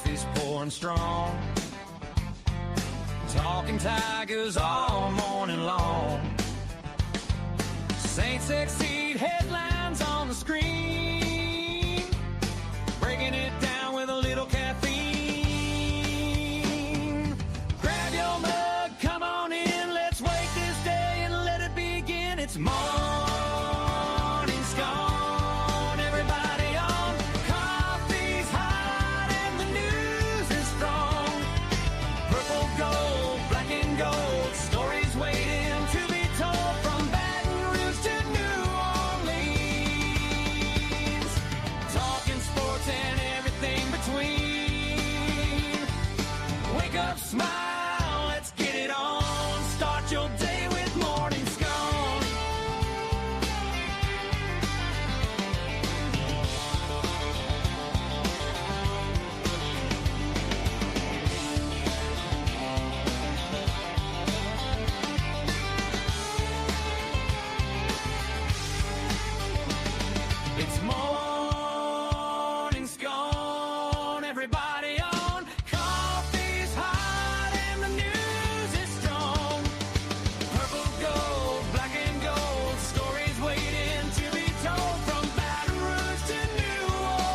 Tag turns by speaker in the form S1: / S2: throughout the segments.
S1: coffee's pouring strong. Talking Tigers all morning long. Saints exceed headlines on the screen. Breaking it down with a little caffeine. Grab your mug, come on in. Let's wake this day and let it begin. It's Morning Scone. Everybody on. Coffee's hot and the news is strong. Purple, gold, black and gold. Stories waiting to be told from Baton Rouge to New Orleans. Talking sports and everything between. Wake up, smile, let's get it on. Start your day with Morning Scone. It's Morning Scone. Everybody on. Coffee's hot and the news is strong. Purple, gold, black and gold. Stories waiting to be told from Baton Rouge to New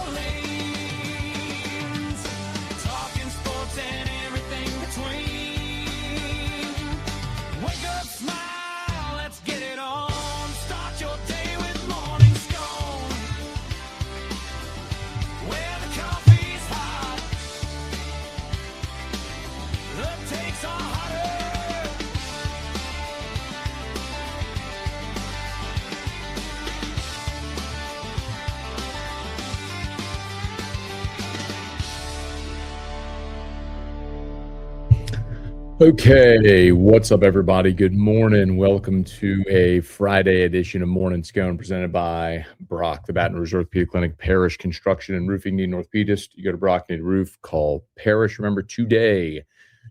S1: Orleans. Talking sports and everything between. Wake up, smile, let's get it on. Start your day with Morning Scone. Where the coffee's hot, the takes are hotter.
S2: Okay, what's up, everybody? Good morning. Welcome to a Friday edition of Morning Scone presented by Brock, the Baton Rouge Orthopedic Clinic, Parish Construction and Roofing. Need an orthopedist? You go to Brock, need a roof, call Parish. Remember, today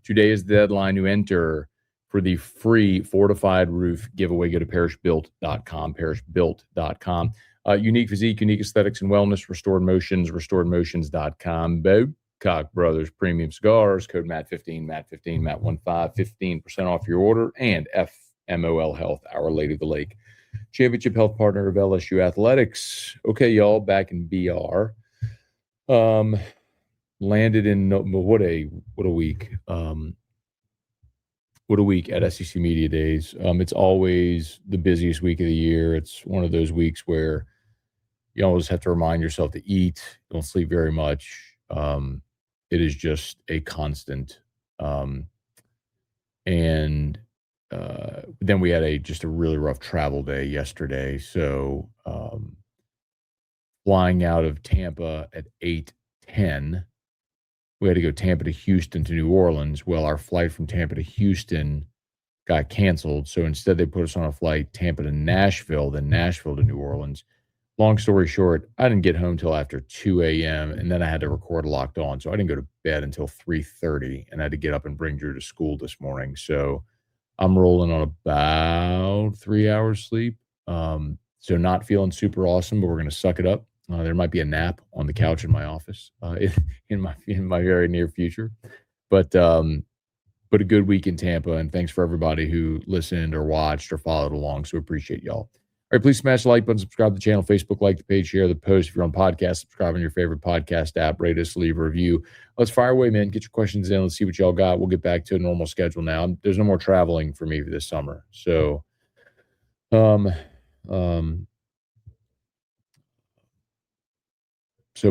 S2: is the deadline to enter for the free fortified roof giveaway. Go to parishbuilt.com, parishbuilt.com. Unique physique, unique aesthetics and wellness, restored motions, restoredmotions.com. Cock Brothers Premium Cigars, code MAT15, MAT15, MAT15, 15% off your order, and FMOL Health, Our Lady of the Lake, championship health partner of LSU Athletics. Okay, y'all, back in BR. Landed in what a week. What a week at SEC Media Days. It's always the busiest week of the year. It's one of those weeks where you always have to remind yourself to eat, don't sleep very much. It is just a constant. And then we had just a really rough travel day yesterday. So flying out of Tampa at 8:10, we had to go Tampa to Houston to New Orleans. Well, our flight from Tampa to Houston got canceled. So instead they put us on a flight Tampa to Nashville, then Nashville to New Orleans. Long story short, I didn't get home till after 2 a.m., and then I had to record Locked On. So I didn't go to bed until 3:30, and I had to get up and bring Drew to school this morning. So I'm rolling on about 3 hours sleep. So not feeling super awesome, but we're going to suck it up. There might be a nap on the couch in my office in my very near future. But a good week in Tampa, and thanks for everybody who listened or watched or followed along. So appreciate y'all. All right, please smash the like button, subscribe to the channel, Facebook, like the page, share the post. If you're on podcast, subscribe on your favorite podcast app, rate us, leave a review. Let's fire away, man. Get your questions in. Let's see what y'all got. We'll get back to a normal schedule now. There's no more traveling for me this summer. So, so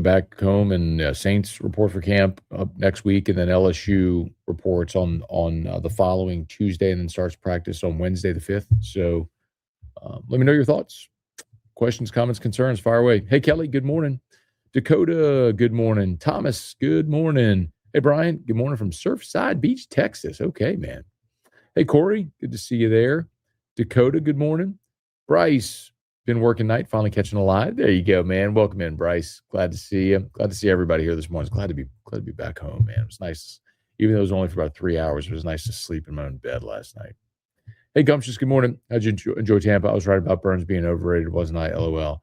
S2: back home, and Saints report for camp up next week, and then LSU reports on the following Tuesday, and then starts practice on Wednesday the 5th. So, let me know your thoughts, questions, comments, concerns. Fire away. Hey, Kelly, good morning. Dakota, good morning. Thomas, good morning. Hey, Brian, good morning from Surfside Beach, Texas. Okay, man. Hey, Corey, good to see you there. Dakota, good morning. Bryce, been working night, finally catching a live. There you go, man. Welcome in, Bryce. Glad to see you. Glad to see everybody here this morning. It's glad to be back home, man. It was nice. Even though it was only for about 3 hours, it was nice to sleep in my own bed last night. Hey, Gumptious, good morning. How'd you enjoy Tampa? I was right about Burns being overrated, wasn't I? LOL.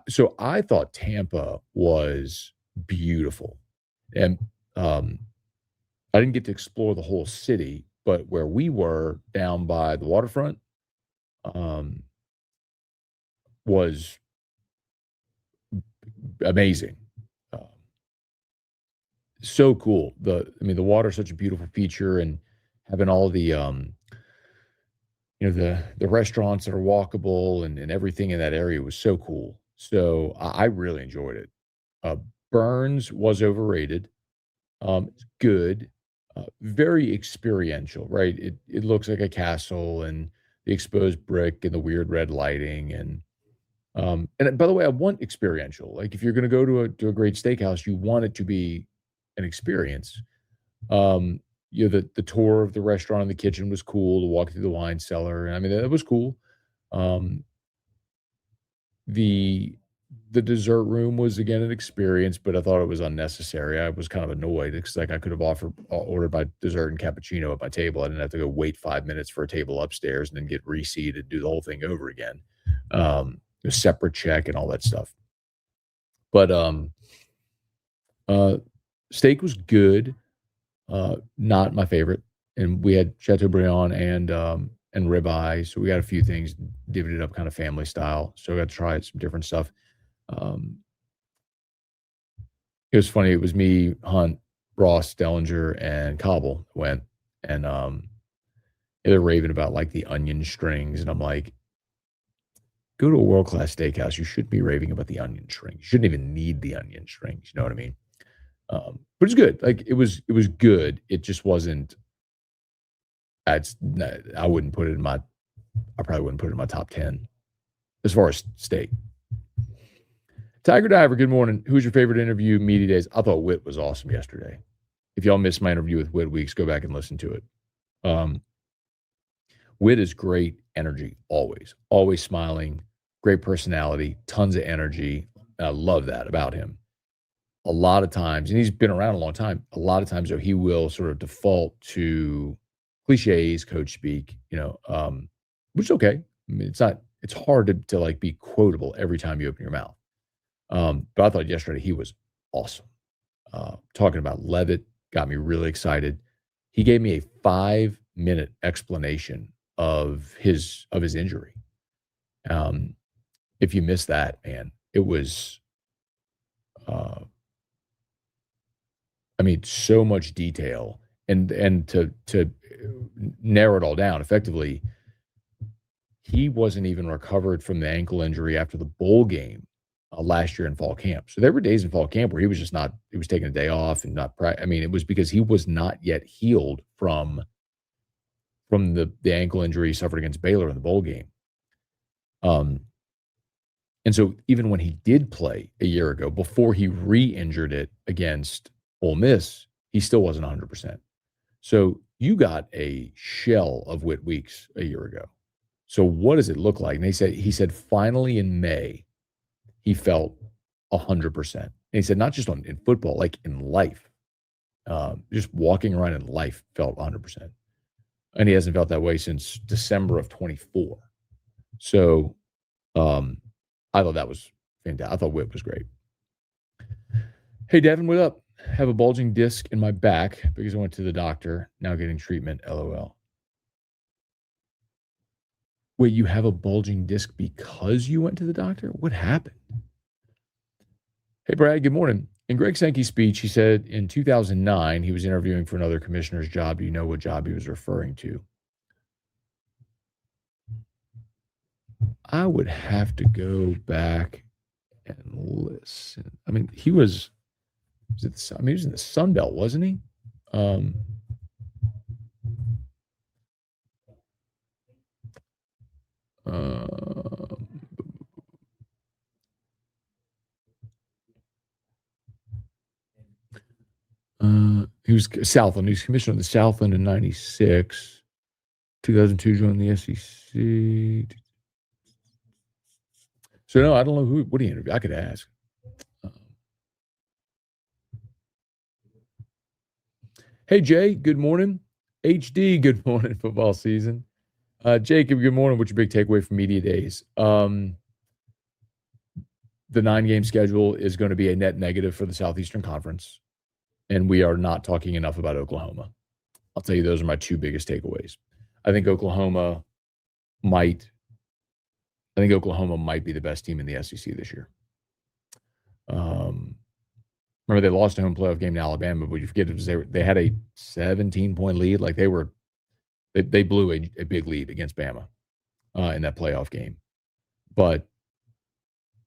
S2: So I thought Tampa was beautiful. And I didn't get to explore the whole city, but where we were down by the waterfront um, was amazing. Um, so cool. The water is such a beautiful feature, and having all the restaurants that are walkable and everything in that area was so cool. So I really enjoyed it. Uh, Burns was overrated. It's good, very experiential, right? It looks like a castle and the exposed brick and the weird red lighting and by the way, I want experiential. Like if you're going to go to a great steakhouse, you want it to be an experience. Um, the tour of the restaurant and the kitchen was cool. To walk through the wine cellar, I mean that was cool. Um, the the dessert room was again an experience, but I thought it was unnecessary. I was kind of annoyed because like I could have ordered my dessert and cappuccino at my table. I didn't have to go wait 5 minutes for a table upstairs and then get reseated, do the whole thing over again. A separate check and all that stuff. But uh, steak was good. Not my favorite, and we had Chateaubriand and ribeye, so we got a few things divvied up kind of family style. So I got to try some different stuff. Um, it was funny. It was me, Hunt, Ross, Dellinger, and Cobble went, and they're raving about like the onion strings, and I'm like, go to a world class steakhouse. You shouldn't be raving about the onion strings. You shouldn't even need the onion strings. You know what I mean? But it's good. Like it was good. It just wasn't. I wouldn't put it in my. I probably wouldn't put it in my top 10 as far as steak. Tiger Diver, good morning. Who's your favorite interview media days? I thought Whit was awesome yesterday. If y'all missed my interview with Whit Weeks, go back and listen to it. Whit is great energy, always smiling, great personality, tons of energy. I love that about him. A lot of times, and he's been around a long time, a lot of times, though, he will sort of default to cliches, coach speak, which is okay. I mean, it's hard to like be quotable every time you open your mouth. But I thought yesterday he was awesome. Talking about Levitt got me really excited. He gave me a 5-minute explanation of his injury. If you missed that, man, it was, so much detail and to narrow it all down effectively, he wasn't even recovered from the ankle injury after the bowl game last year in fall camp. So there were days in fall camp where he was just not, he was taking a day off and not, it was because he was not yet healed from the ankle injury he suffered against Baylor in the bowl game. And so even when he did play a year ago, before he re-injured it against Ole Miss, he still wasn't 100%. So you got a shell of Whit Weeks a year ago. So what does it look like? And he said finally in May, he felt 100%. And he said not just in football, like in life, just walking around in life felt 100%. And he hasn't felt that way since December of 24. So I thought that was fantastic. I thought Whit was great. Hey, Devin, what up? Have a bulging disc in my back because I went to the doctor. Now getting treatment. LOL. Wait, you have a bulging disc because you went to the doctor? What happened? Hey, Brad, good morning. In Greg Sankey's speech, he said in 2009, he was interviewing for another commissioner's job. Do you know what job he was referring to? I would have to go back and listen. I mean, he was in the Sun Belt, wasn't he? He was Southland. He was commissioner of the Southland in 96. 2002 joined the SEC. So no, I don't know what he interviewed. I could ask. Hey Jay, good morning. HD, good morning. Football season. Jacob, good morning. What's your big takeaway from media days? the 9-game schedule is going to be a net negative for the Southeastern Conference, and we are not talking enough about Oklahoma. I'll tell you, those are my two biggest takeaways. I think Oklahoma might be the best team in the SEC this year. Remember, they lost a home playoff game to Alabama, but you forget they had a 17-point lead. Like they blew a big lead against Bama in that playoff game. But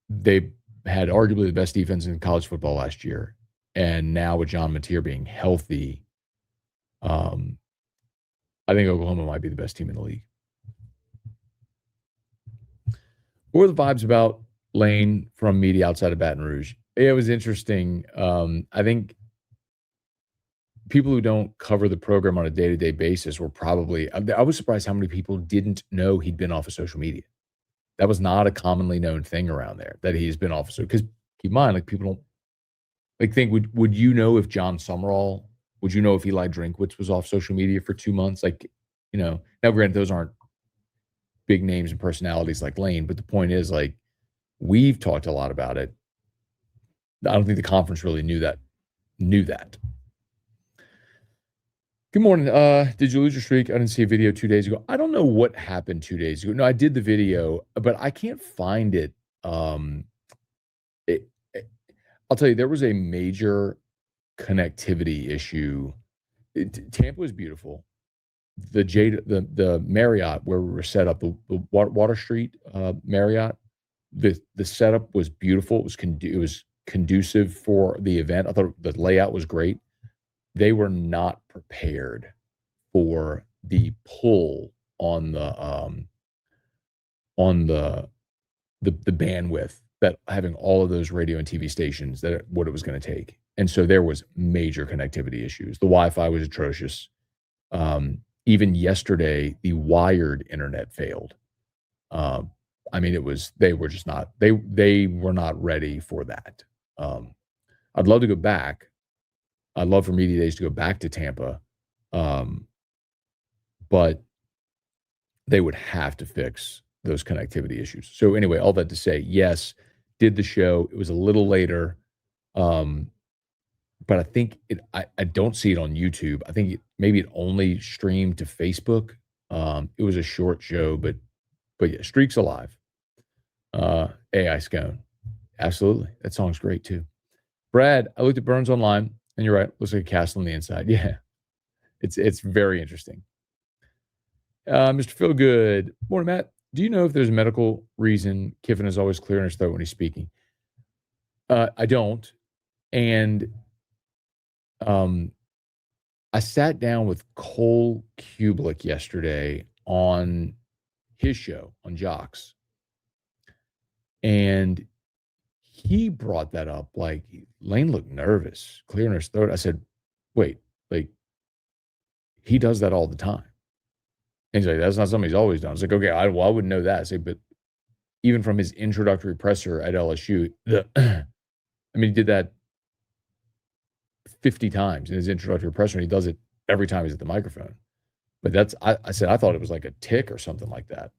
S2: they had arguably the best defense in college football last year. And now with John Mateer being healthy, I think Oklahoma might be the best team in the league. What were the vibes about Lane from media outside of Baton Rouge? It was interesting. I think people who don't cover the program on a day-to-day basis were probably – I was surprised how many people didn't know he'd been off of social media. That was not a commonly known thing around there, that he's been off of social – because keep in mind, like, people don't – like, think, would you know if John Summerall – would you know if Eli Drinkwitz was off social media for 2 months? Like, you know, now granted, those aren't big names and personalities like Lane, but the point is, like, we've talked a lot about it. I don't think the conference really knew that. Good morning. Did you lose your streak? I didn't see a video 2 days ago. I don't know what happened 2 days ago. No, I did the video, but I can't find it. I'll tell you, there was a major connectivity issue. Tampa was beautiful. The Marriott where we were set up, the Water Street Marriott, the setup was beautiful. It was conducive for the event. I thought the layout was great. They were not prepared for the pull on the bandwidth that having all of those radio and TV stations, what it was going to take. And so there was major connectivity issues. The Wi-Fi was atrocious. Even yesterday, the wired internet failed. I mean, they were just not, they were not ready for that. I'd love to go back. I'd love for media days to go back to Tampa. But they would have to fix those connectivity issues. So anyway, all that to say, yes, did the show. It was a little later. But I think I don't see it on YouTube. I think maybe it only streamed to Facebook. It was a short show, but yeah, Streak's alive. AI Scone. Absolutely. That song's great too. Brad, I looked at Burns online, and you're right. Looks like a castle on the inside. Yeah. It's very interesting. Mr. Feelgood. Morning, Matt. Do you know if there's a medical reason Kiffin is always clearing his throat when he's speaking? I don't. And I sat down with Cole Kubelik yesterday on his show on Jocks. And he brought that up. Like, Lane looked nervous, clearing his throat. I said, wait, like, he does that all the time. And he's like, that's not something he's always done. I was like, okay, I wouldn't know that. I say, but even from his introductory presser at LSU, I mean, he did that 50 times in his introductory presser, and he does it every time he's at the microphone. But I said, I thought it was like a tick or something like that.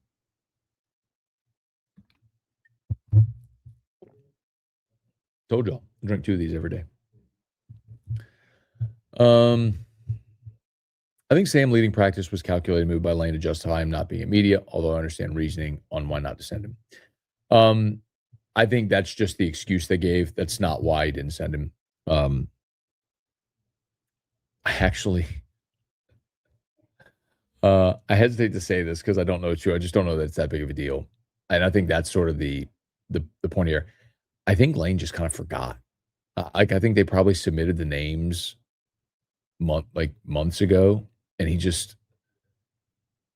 S2: Told y'all, I drink 2 of these every day. I think Sam leading practice was calculated move by Lane to justify him not being in media, although I understand reasoning on why not to send him. I think that's just the excuse they gave. That's not why he didn't send him. I hesitate to say this because I don't know it's true. I just don't know that it's that big of a deal. And I think that's sort of the point here. I think Lane just kind of forgot. I think they probably submitted the names months ago, and he just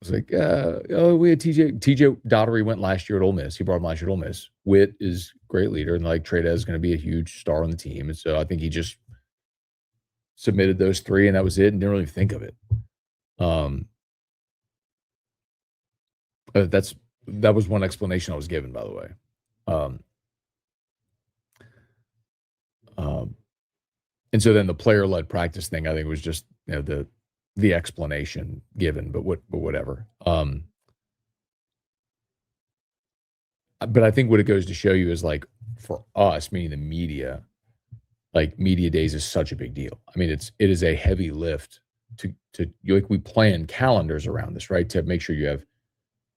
S2: was like, we had TJ Daugherty went last year at Ole Miss. He brought him last year at Ole Miss. Whit is a great leader, and like Trey is going to be a huge star on the team. And so I think he just submitted those 3, and that was it, and didn't really think of it. That was one explanation I was given, by the way. And so then the player-led practice thing, I think, was just, you know, the explanation given, but whatever. But I think what it goes to show you is, like, for us, meaning the media, like media days is such a big deal. I mean, it is a heavy lift to like we plan calendars around this, right? To make sure you have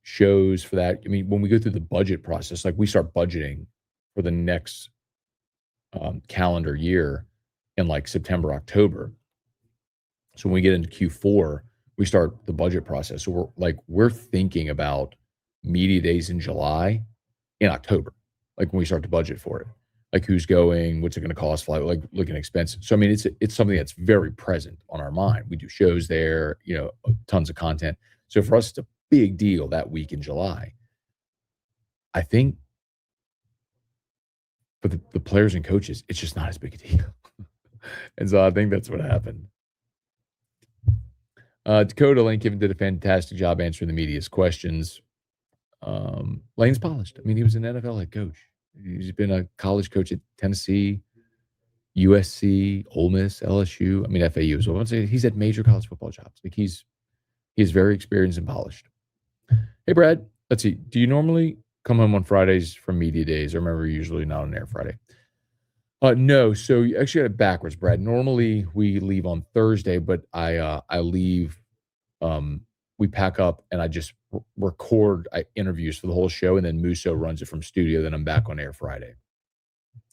S2: shows for that. I mean, when we go through the budget process, like we start budgeting for the next calendar year in like September, October. So when we get into Q4, we start the budget process. So we're thinking about media days in July, in October, like when we start to budget for it, like who's going, what's it going to cost, flight, like looking expensive. So I mean, it's something that's very present on our mind. We do shows there, tons of content. So for us, it's a big deal that week in July. I think for the players and coaches, it's just not as big a deal. And so I think that's what happened. Dakota, Lane Kiffin did a fantastic job answering the media's questions. Lane's polished. I mean, he was an NFL head coach. He's been a college coach at Tennessee, USC, Ole Miss, LSU. I mean, FAU as well. I'm saying he's had major college football jobs. Like he's very experienced and polished. Hey, Brad, let's see. Do you normally come home on Fridays from media days? I remember you're usually not on air Friday. No, so you actually got it backwards, Brad. Normally we leave on Thursday, but I leave. We pack up and I just record interviews for the whole show, and then Musso runs it from studio. Then I'm back on air Friday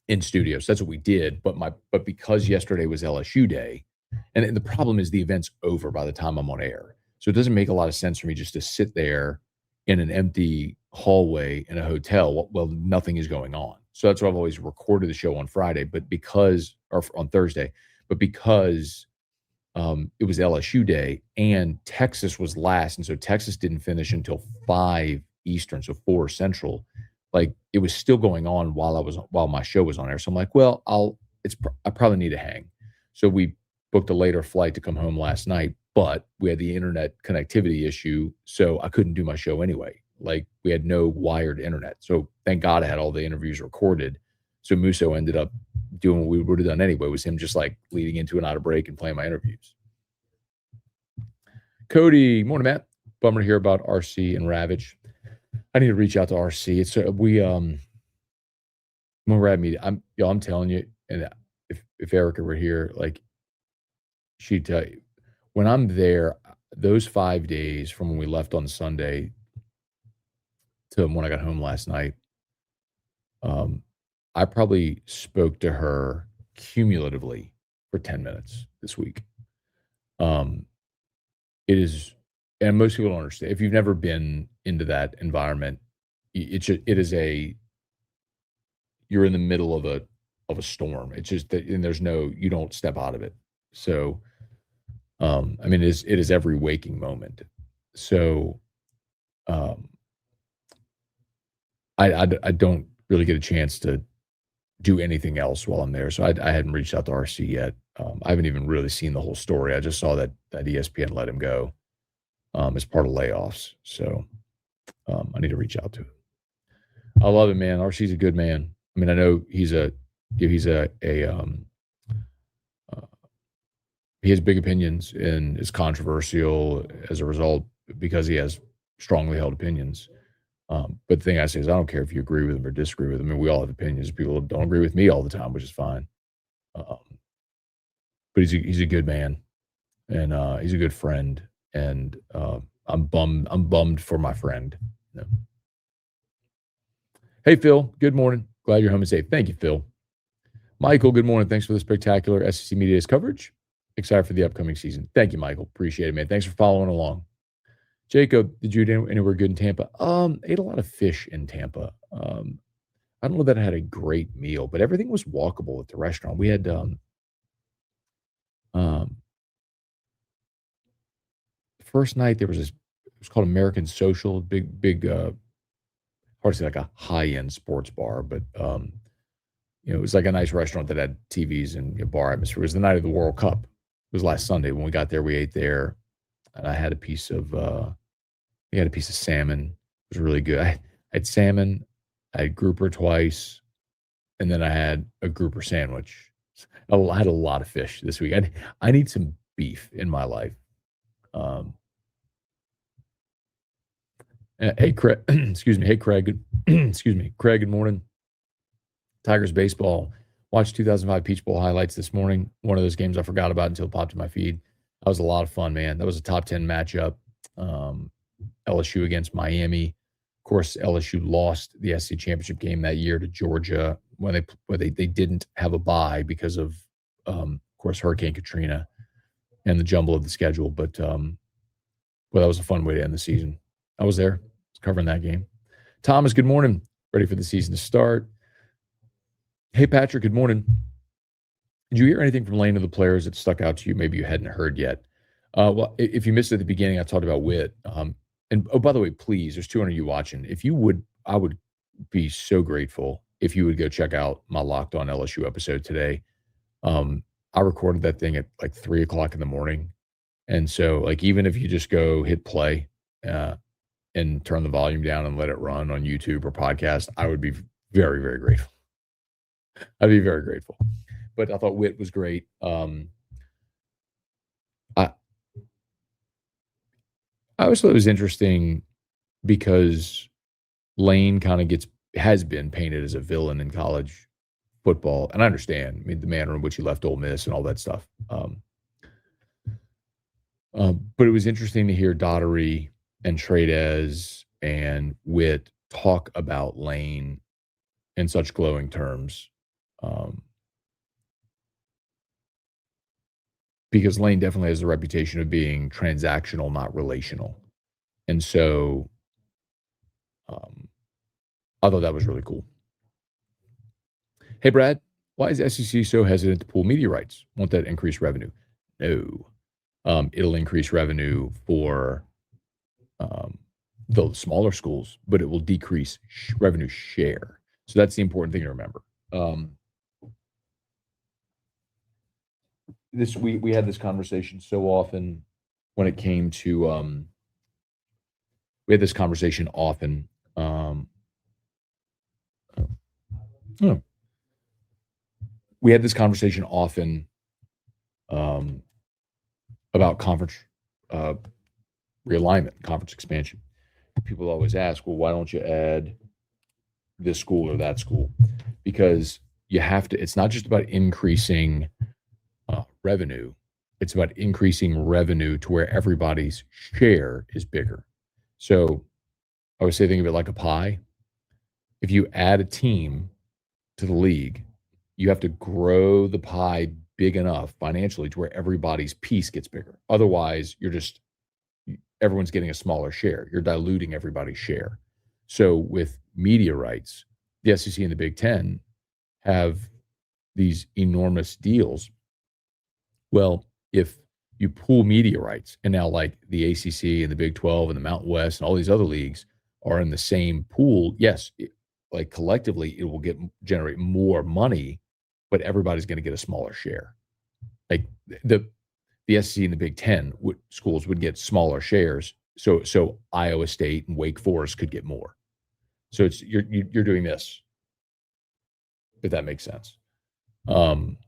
S2: in studio. So that's what we did. But because yesterday was LSU day, and the problem is the event's over by the time I'm on air, so it doesn't make a lot of sense for me just to sit there in an empty hallway in a hotel while nothing is going on. So that's why I've always recorded the show on Friday, or on Thursday, but because it was LSU day and Texas was last. And so Texas didn't finish until 5 Eastern, so 4 Central. Like it was still going on while my show was on air. So I'm like, well, I probably need to hang. So we booked a later flight to come home last night, but we had the internet connectivity issue. So I couldn't do my show anyway. Like we had no wired internet. So thank God I had all the interviews recorded. So Musso ended up doing what we would have done anyway, was him just like leading into and out of break and playing my interviews. Cody, morning, Matt. Bummer to hear about RC and Ravitch. I need to reach out to RC. It's when we're at media, I'm telling you, and if Erica were here, like she'd tell you, when I'm there, those 5 days from when we left on Sunday to when I got home last night, I probably spoke to her cumulatively for 10 minutes this week. It is, and most people don't understand. If you've never been into that environment, you're in the middle of a storm. It's just that, and you don't step out of it. So, I mean, it is every waking moment. So, I don't really get a chance to do anything else while I'm there. So I hadn't reached out to RC yet. I haven't even really seen the whole story. I just saw that ESPN let him go as part of layoffs. So I need to reach out to him. I love him, man. RC's a good man. I mean, I know he has big opinions and is controversial as a result because he has strongly held opinions. But the thing I say is I don't care if you agree with him or disagree with him. I mean, we all have opinions. People don't agree with me all the time, which is fine. But he's a good man, and he's a good friend. And I'm bummed for my friend. No. Hey, Phil. Good morning. Glad you're home and safe. Thank you, Phil. Michael, good morning. Thanks for the spectacular SEC Media's coverage. Excited for the upcoming season. Thank you, Michael. Appreciate it, man. Thanks for following along. Jacob, did you eat anywhere good in Tampa? Ate a lot of fish in Tampa. I don't know that I had a great meal, but everything was walkable at the restaurant. We had the first night there was this. It was called American Social, big hard to say like a high-end sports bar, but it was like a nice restaurant that had TVs and a bar atmosphere. It was the night of the World Cup. It was last Sunday. When we got there, we ate there, and I had a piece of salmon. It was really good. I had salmon, I had grouper twice, and then I had a grouper sandwich. I had a lot of fish this week. I need some beef in my life. Hey, Craig. Excuse me. Hey, Craig. Excuse me, Craig. Good morning. Tigers baseball. Watched 2005 Peach Bowl highlights this morning. One of those games I forgot about until it popped in my feed. That was a lot of fun, man. That was a top 10 matchup. LSU against Miami. Of course, LSU lost the SEC championship game that year to Georgia when they didn't have a bye because of course, Hurricane Katrina and the jumble of the schedule. But that was a fun way to end the season. I was there. I was covering that game. Thomas, good morning. Ready for the season to start. Hey, Patrick, good morning. Did you hear anything from Lane of the players that stuck out to you? Maybe you hadn't heard yet. Well, if you missed it at the beginning, I talked about Whit. And oh, by the way, please, there's 200 of you watching. If you would, I would be so grateful if you would go check out my Locked On LSU episode today. I recorded that thing at like 3 o'clock in the morning. And so, like, even if you just go hit play and turn the volume down and let it run on YouTube or podcast, I would be very, very grateful. I'd be very grateful. But I thought Whit was great. I always thought it was interesting because Lane kind of has been painted as a villain in college football. And I understand, I mean, the manner in which he left Ole Miss and all that stuff. But it was interesting to hear Daugherty and Tradez and Whit talk about Lane in such glowing terms. Because Lane definitely has the reputation of being transactional, not relational. And so I thought that was really cool. Hey, Brad, why is SEC so hesitant to pool media rights? Won't that increase revenue? No. It'll increase revenue for the smaller schools, but it will decrease revenue share. So that's the important thing to remember. We had this conversation so often when it came to we had this conversation often we had this conversation often about conference realignment, conference expansion. People always ask, well, why don't you add this school or that school? Because you have to, it's not just about increasing revenue. It's about increasing revenue to where everybody's share is bigger. So I would say think of it like a pie. If you add a team to the league, you have to grow the pie big enough financially to where everybody's piece gets bigger. Otherwise, everyone's getting a smaller share. You're diluting everybody's share. So with media rights, the SEC and the Big Ten have these enormous deals. Well, if you pool media rights and now like the ACC and the Big 12 and the Mountain West and all these other leagues are in the same pool, yes, like collectively it will generate more money, but everybody's going to get a smaller share. Like the SEC and the Big Ten schools would get smaller shares, so Iowa State and Wake Forest could get more. So you're doing this, if that makes sense. And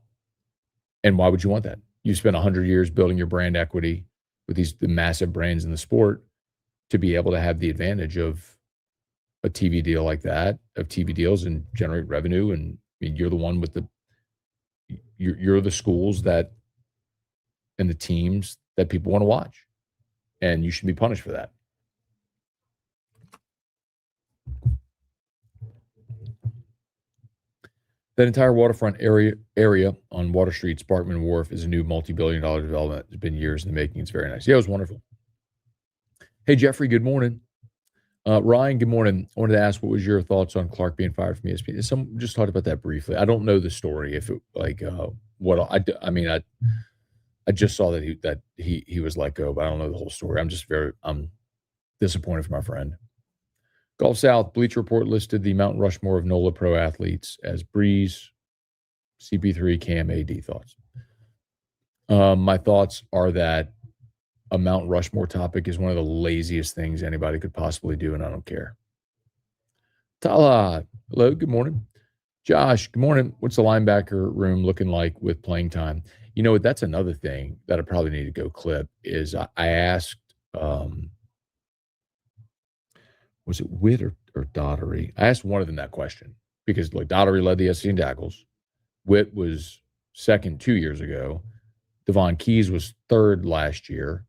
S2: why would you want that? You spent 100 years building your brand equity with the massive brands in the sport to be able to have the advantage of a TV deal like that, of TV deals, and generate revenue. And I mean, you're the one with you're the schools that and the teams that people want to watch, and you should be punished for that. That entire waterfront area on Water Street, Sparkman Wharf, is a new multi-billion-dollar development. It's been years in the making. It's very nice. Yeah, it was wonderful. Hey, Jeffrey, good morning. Ryan, good morning. I wanted to ask, what was your thoughts on Clark being fired from ESPN? Some just talked about that briefly. I don't know the story. If it I just saw that he was let go, but I don't know the whole story. I'm disappointed for my friend. Gulf South Bleacher Report listed the Mount Rushmore of NOLA pro athletes as Breeze, CP3, Cam, AD. Thoughts? My thoughts are that a Mount Rushmore topic is one of the laziest things anybody could possibly do, and I don't care. Tala, hello, good morning. Josh, good morning. What's the linebacker room looking like with playing time? You know what? That's another thing that I probably need to go clip is I asked, was it Whit or Daugherty? I asked one of them that question. because like Daugherty led the SEC in tackles. Whit was second 2 years ago. Devon Keys was third last year.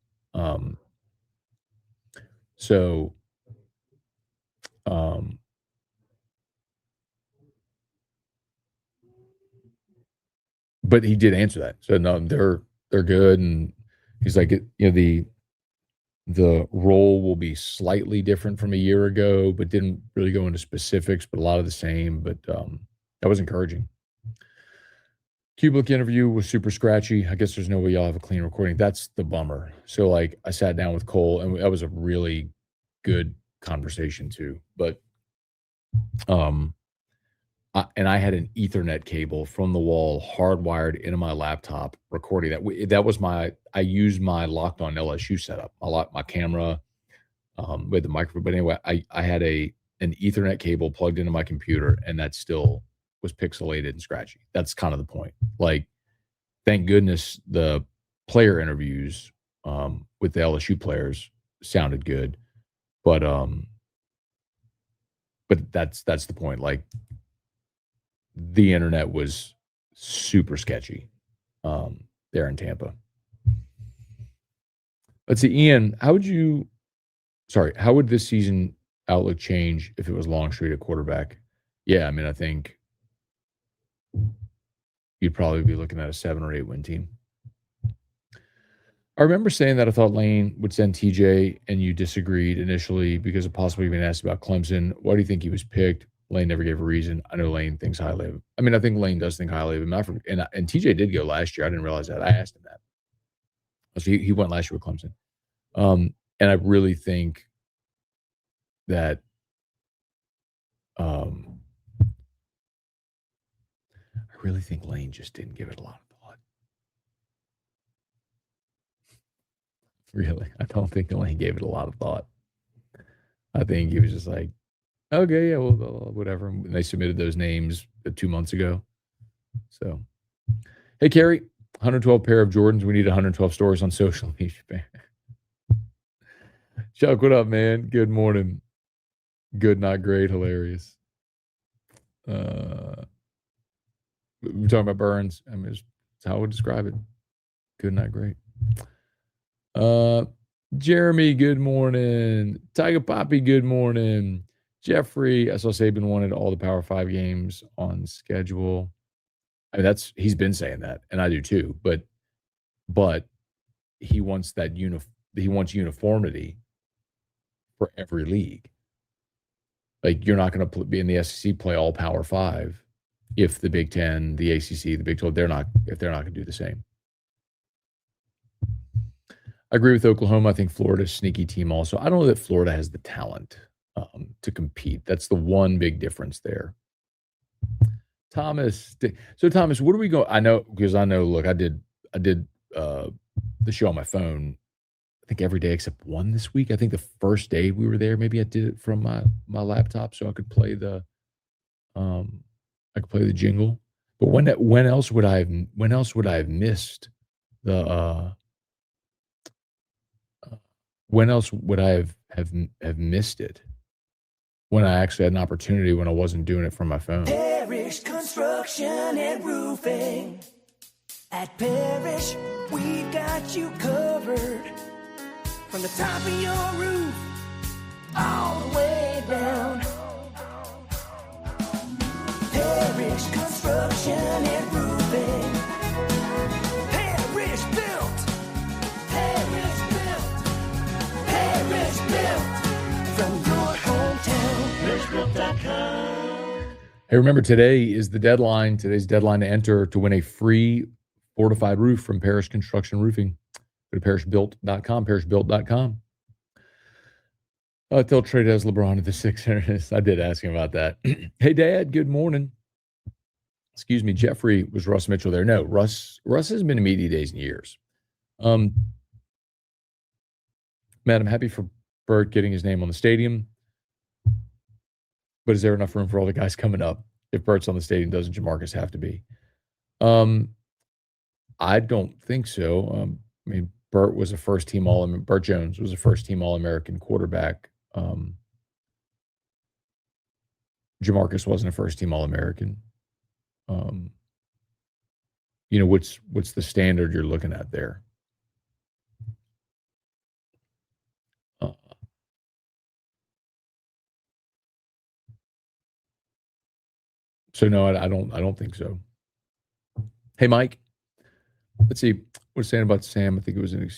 S2: So, but he did answer that. So no, they're good, and he's like, the role will be slightly different from a year ago, but didn't really go into specifics, but a lot of the same. But that was encouraging. Kubelik interview was super scratchy. I guess there's no way y'all have a clean recording. That's the bummer. So like I sat down with Cole, and that was a really good conversation too. But I had an Ethernet cable from the wall hardwired into my laptop recording that. That was I used my Locked On LSU setup. My camera with the microphone. But anyway, I had an Ethernet cable plugged into my computer, and that still was pixelated and scratchy. That's kind of the point. Like, thank goodness the player interviews with the LSU players sounded good. But that's the point. Like, the internet was super sketchy there in Tampa. Let's see, Ian, how would this season outlook change if it was Longstreet at quarterback? Yeah, I mean, I think you'd probably be looking at a 7 or 8 win team. I remember saying that I thought Lane would send TJ, and you disagreed initially because of possibly being asked about Clemson. Why do you think he was picked? Lane never gave a reason. I know Lane thinks highly of him. I mean, I think Lane does think highly of him. And TJ did go last year. I didn't realize that. I asked him that. So he went last year with Clemson. And I really think that Lane just didn't give it a lot of thought. Really. I don't think Lane gave it a lot of thought. I think he was just like, okay, yeah, well, whatever. And they submitted those names 2 months ago. So, hey, Carrie, 112 pair of Jordans. We need 112 stories on social media. Chuck, what up, man? Good morning. Good, not great, hilarious. We're talking about Burns. I mean, it's how I would describe it. Good, not great. Jeremy, good morning. Tiger Poppy, good morning. Jeffrey, I saw Saban wanted all the Power 5 games on schedule. I mean, he's been saying that, and I do too. But he wants that he wants uniformity for every league. Like, you're not going to be in the SEC play all Power 5 if the Big Ten, the ACC, the Big 12, they're not going to do the same. I agree with Oklahoma. I think Florida's a sneaky team also. I don't know that Florida has the talent to compete. That's the one big difference there. Thomas. So, Thomas, what are we going? I know, look, I did the show on my phone, I think every day except one this week. I think the first day we were there, maybe I did it from my laptop so I could play the jingle. But when else would I have missed the when else would I have missed it? When I actually had an opportunity, when I wasn't doing it from my phone.
S1: Parish Construction and Roofing. At Parish, we've got you covered. From the top of your roof, all the way down. Parish Construction and Roofing. Parish built. Parish built. Parish built. From your hometown. ParishBuilt.com.
S2: Hey, remember, today is the deadline. Today's deadline to enter to win a free fortified roof from Parish Construction Roofing. Go to ParishBuilt.com, ParishBuilt.com. They'll trade as LeBron to the Sixers. I did ask him about that. Hey, Dad, good morning. Excuse me, Jeffrey, was Russ Mitchell there? No, Russ has been in media days and years. Man, I'm happy for Burt getting his name on the stadium. But is there enough room for all the guys coming up? If Burt's on the stadium, doesn't Jamarcus have to be? I don't think so. I mean, Burt Jones was a first-team All-American quarterback Jamarcus wasn't a first team All American. Um, what's the standard you're looking at there? Uh, so no, I don't think so. Hey, Mike, let's see what's saying about Sam. I think it was an.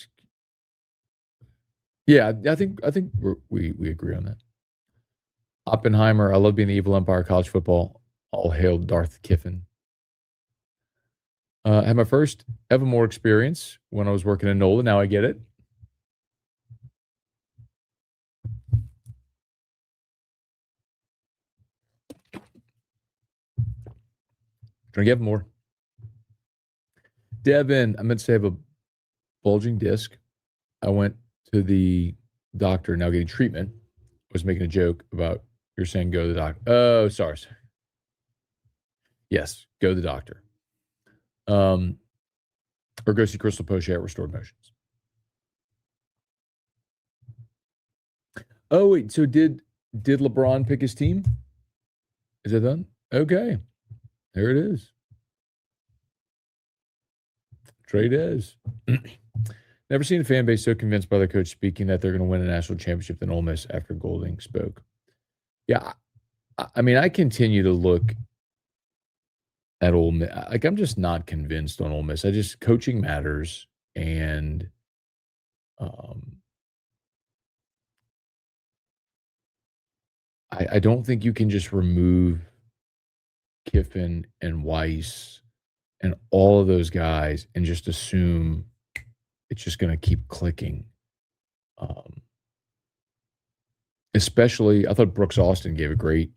S2: Yeah, I think we agree on that. Oppenheimer, I love being the evil empire of college football. All hail Darth Kiffin. I had my first Evermore experience when I was working in NOLA. Now I get it. Drink Evermore. Devin, I meant to say I have a bulging disc. I went to the doctor, now getting treatment. I was making a joke about you're saying go to the doctor. Oh, sorry. Yes, go to the doctor. Or go see Crystal Poche at Restored Motions. Oh, wait. So did LeBron pick his team? Is that done? Okay. There it is. Trade is. Never seen a fan base so convinced by their coach speaking that they're going to win a national championship than Ole Miss after Golding spoke. Yeah, I mean, I continue to look at Ole Miss. Like, I'm just not convinced on Ole Miss. Coaching matters, and um, I don't think you can just remove Kiffin and Weiss and all of those guys and just assume it's just going to keep clicking. Um, Especially, I thought Brooks Austin gave a great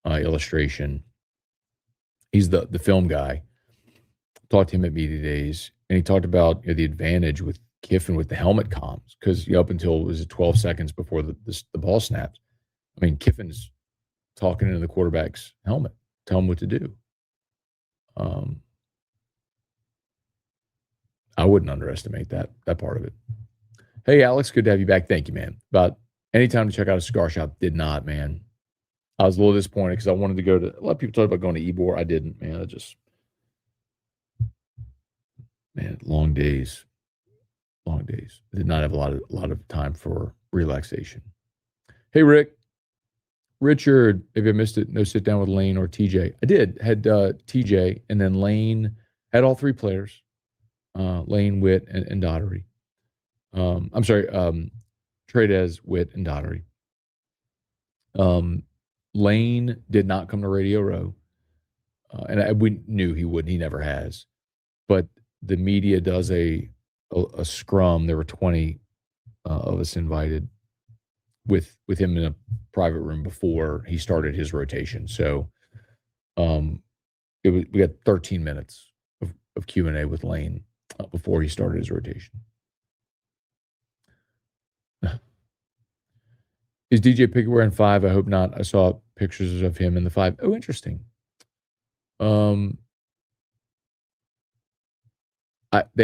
S2: illustration. He's the film guy. Talked to him at media days, and he talked about the advantage with Kiffin with the helmet comms because up until it was 12 seconds before the ball snapped. I mean, Kiffin's talking into the quarterback's helmet, tell him what to do. I wouldn't underestimate that part of it. Hey, Alex, good to have you back. Thank you, man. About any time to check out a cigar shop, did not, man. I was a little disappointed because I wanted to go to. A lot of people talk about going to Ybor. I didn't, man. Long days, long days. I did not have a lot of time for relaxation. Hey, Richard, maybe I missed it. No sit down with Lane or TJ. I did. Had TJ, and then Lane had all three players. Lane, Whit, and Daugherty. I'm sorry, Tradez, Whit, and Daugherty. Lane did not come to Radio Row, and we knew he wouldn't. He never has. But the media does a scrum. There were 20 of us invited with him in a private room before he started his rotation. So, we got 13 minutes of Q&A with Lane before he started his rotation. Is DJ Pickett wearing 5? I hope not. I saw pictures of him in the 5. Oh, interesting. They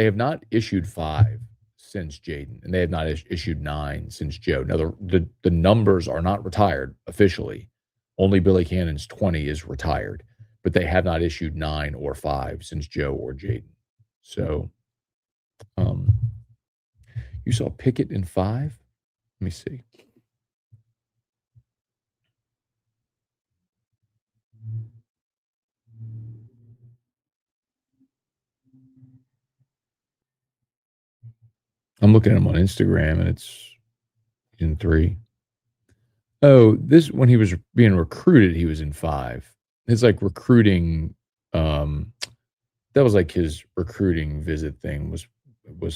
S2: have not issued 5 since Jaden, and they have not issued 9 since Joe. Now, the numbers are not retired officially. Only Billy Cannon's 20 is retired, but they have not issued 9 or 5 since Joe or Jaden. So, you saw Pickett in 5? Let me see. I'm looking at him on Instagram, and it's in 3. Oh, this when he was being recruited, he was in 5. It's like recruiting. That was like his recruiting visit thing was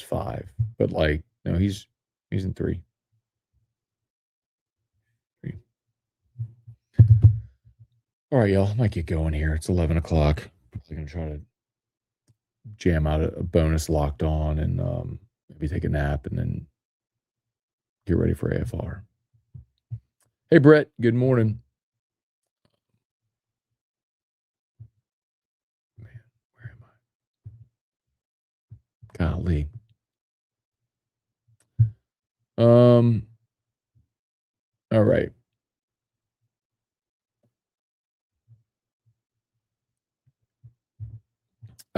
S2: 5, but like no, he's in 3. All right, y'all. I might get going here. It's 11 o'clock. Probably gonna try to jam out a bonus locked on and maybe take a nap and then get ready for AFR. Hey, Brett. Good morning. Man, where am I? Golly. All right.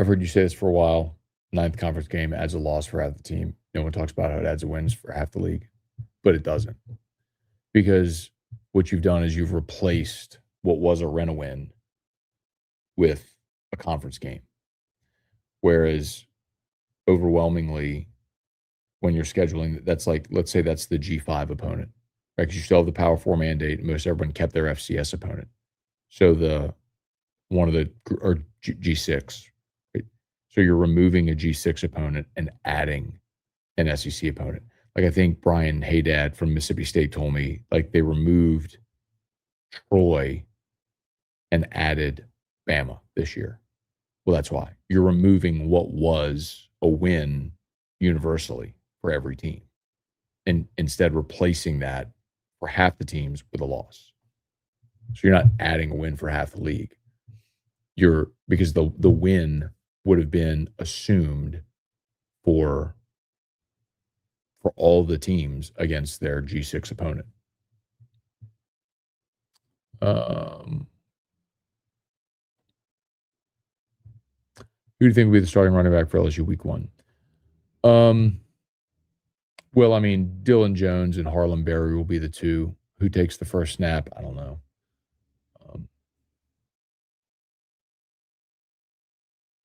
S2: I've heard you say this for a while. Ninth conference game adds a loss for half the team. No one talks about how it adds a wins for half the league, but it doesn't. Because what you've done is you've replaced what was a rent-a-win with a conference game. Whereas overwhelmingly, when you're scheduling, that's like, let's say that's the G5 opponent, right? Because you still have the Power 4 mandate, and most everyone kept their FCS opponent. So or G6, right? So you're removing a G6 opponent and adding an SEC opponent. Like I think Brian Haydad from Mississippi State told me, like they removed Troy and added Bama this year. Well, that's why. You're removing what was a win universally for every team, and instead replacing that for half the teams with a loss. So you're not adding a win for half the league. Because the win would have been assumed for all the teams against their G6 opponent. Who do you think will be the starting running back for LSU week 1? Well, I mean, Dylan Jones and Harlan Berry will be the two. Who takes the first snap? I don't know.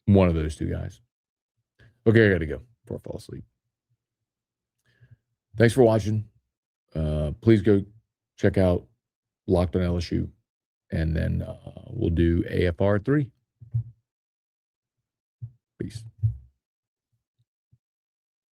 S2: One of those two guys. Okay, I got to go before I fall asleep. Thanks for watching. Please go check out Locked on LSU, and then we'll do AFR 3.